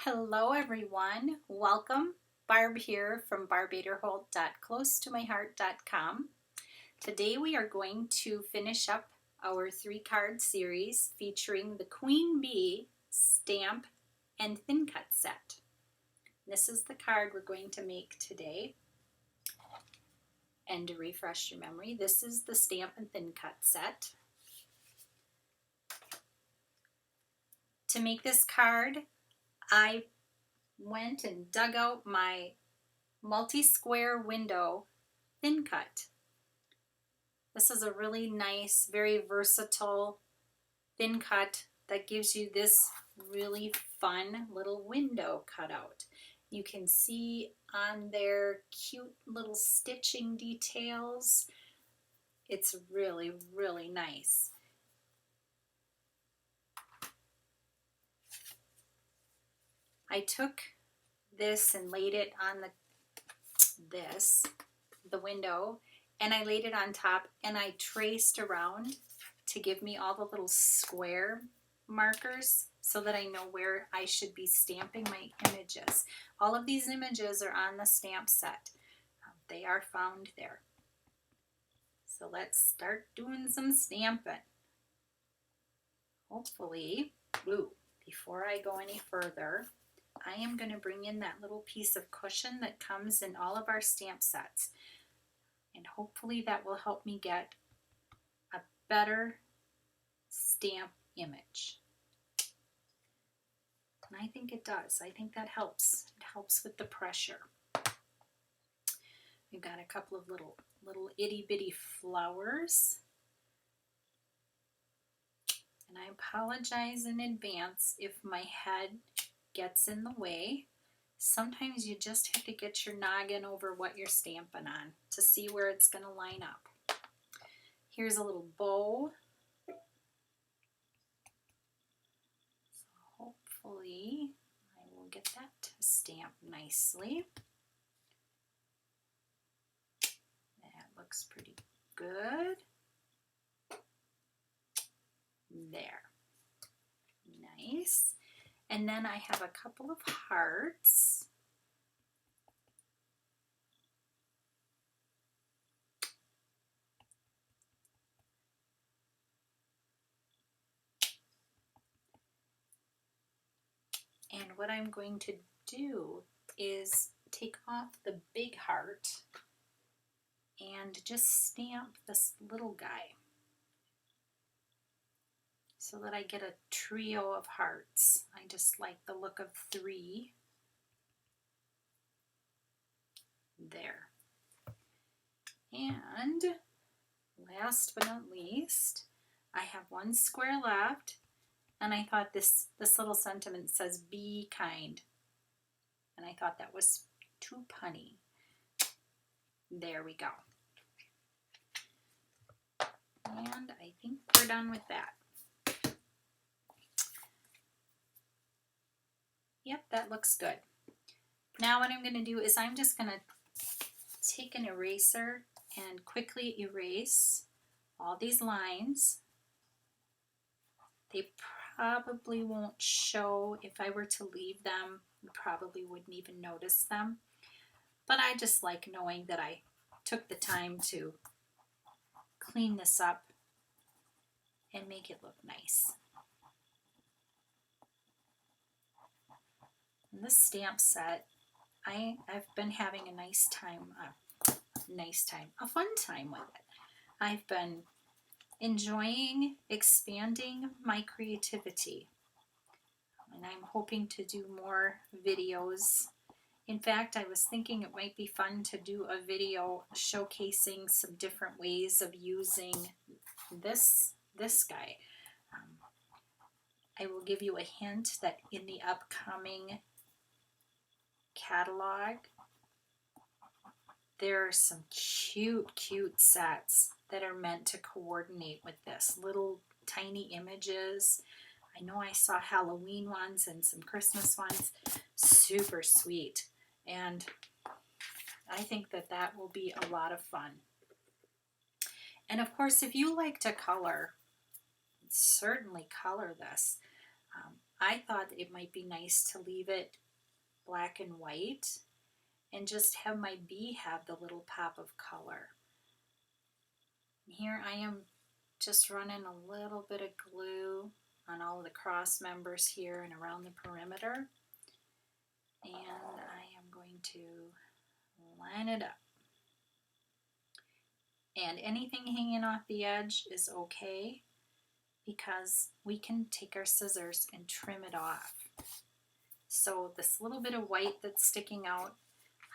Hello everyone, welcome. Barb here from barbaderholt.closetomyheart.com. Today we are going to finish up our 3-card series featuring the Queen Bee stamp and thin cut set. This is the card we're going to make today. And to refresh your memory, this is the stamp and thin cut set. To make this card, I went and dug out my multi-square window thin cut. This is a really nice, very versatile thin cut that gives you this really fun little window cutout. You can see on there cute little stitching details. It's really, really nice. I took this and laid it on the window, and I laid it on top and I traced around to give me all the little square markers so that I know where I should be stamping my images. All of these images are on the stamp set. They are found there. So let's start doing some stamping. Hopefully, before I go any further, I am going to bring in that little piece of cushion that comes in all of our stamp sets. And hopefully that will help me get a better stamp image. And I think it does. I think that helps. It helps with the pressure. We've got a couple of little itty bitty flowers. And I apologize in advance if my head gets in the way. Sometimes you just have to get your noggin over what you're stamping on to see where it's going to line up. Here's a little bow. So hopefully I will get that to stamp nicely. That looks pretty good. There. Nice. And then I have a couple of hearts. And what I'm going to do is take off the big heart and just stamp this little guy so that I get a trio of hearts. I just like the look of 3. There. And last but not least, I have one square left, and I thought this little sentiment says be kind, and I thought that was too punny. There we go. And I think we're done with that. Yep, that looks good. Now what I'm going to do is I'm just going to take an eraser and quickly erase all these lines. They probably won't show. If I were to leave them, you probably wouldn't even notice them. But I just like knowing that I took the time to clean this up and make it look nice. And this stamp set, I've been having a fun time with it. I've been enjoying expanding my creativity, and I'm hoping to do more videos. In fact, I was thinking it might be fun to do a video showcasing some different ways of using this guy. I will give you a hint that in the upcoming catalog, there are some cute sets that are meant to coordinate with this. Little tiny images. I know I saw Halloween ones and some Christmas ones. Super sweet. And I think that will be a lot of fun. And of course, if you like to color, certainly color this. I thought it might be nice to leave it black and white and just have my bee have the little pop of color. Here I am just running a little bit of glue on all of the cross members here and around the perimeter. And I am going to line it up. And anything hanging off the edge is okay because we can take our scissors and trim it off. So this little bit of white that's sticking out,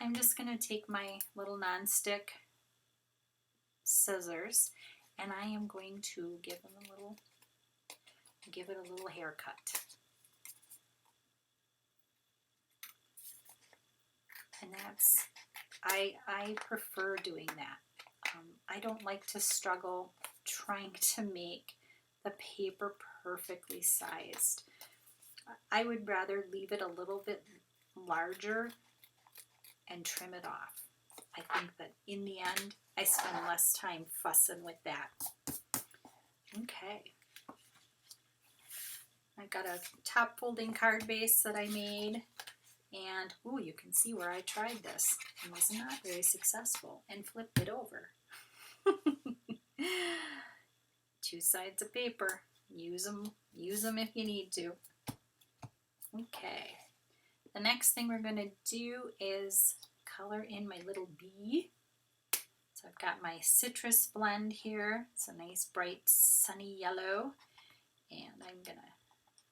I'm just going to take my little non-stick scissors and I am going to give it a little haircut. And that's, I prefer doing that. I don't like to struggle trying to make the paper perfectly sized. I would rather leave it a little bit larger and trim it off. I think that in the end, I spend less time fussing with that. Okay. I've got a top folding card base that I made. And, ooh, you can see where I tried this. It was not very successful and flipped it over. 2 sides of paper. Use them if you need to. Okay. The next thing we're going to do is color in my little bee. So I've got my citrus blend here. It's a nice bright sunny yellow. And I'm going to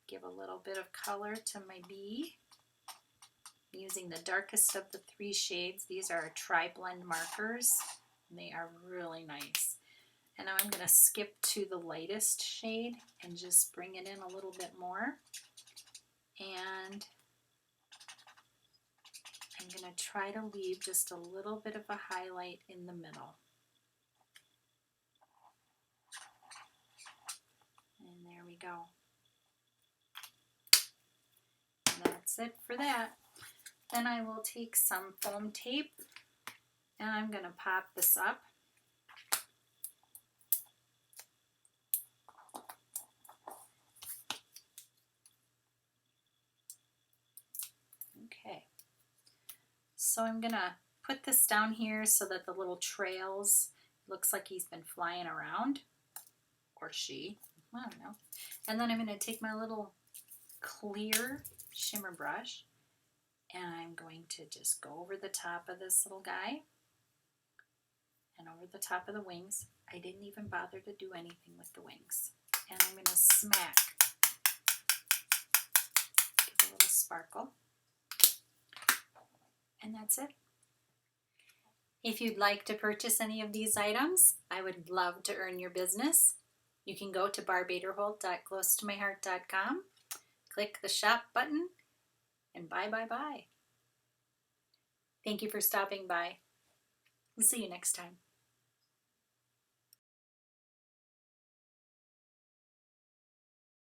give a little bit of color to my bee. Using the darkest of the 3 shades. These are tri-blend markers. And they are really nice. And now I'm going to skip to the lightest shade and just bring it in a little bit more. And I'm going to try to leave just a little bit of a highlight in the middle. And there we go. And that's it for that. Then I will take some foam tape and I'm going to pop this up. Okay. So I'm going to put this down here so that the little trails, looks like he's been flying around, or she, I don't know. And then I'm going to take my little clear shimmer brush and I'm going to just go over the top of this little guy and over the top of the wings. I didn't even bother to do anything with the wings. And I'm going to smack, give a little sparkle. And that's it. If you'd like to purchase any of these items, I would love to earn your business. You can go to barbaderholt.closetomyheart.com, click the shop button, and bye. Thank you for stopping by. We'll see you next time.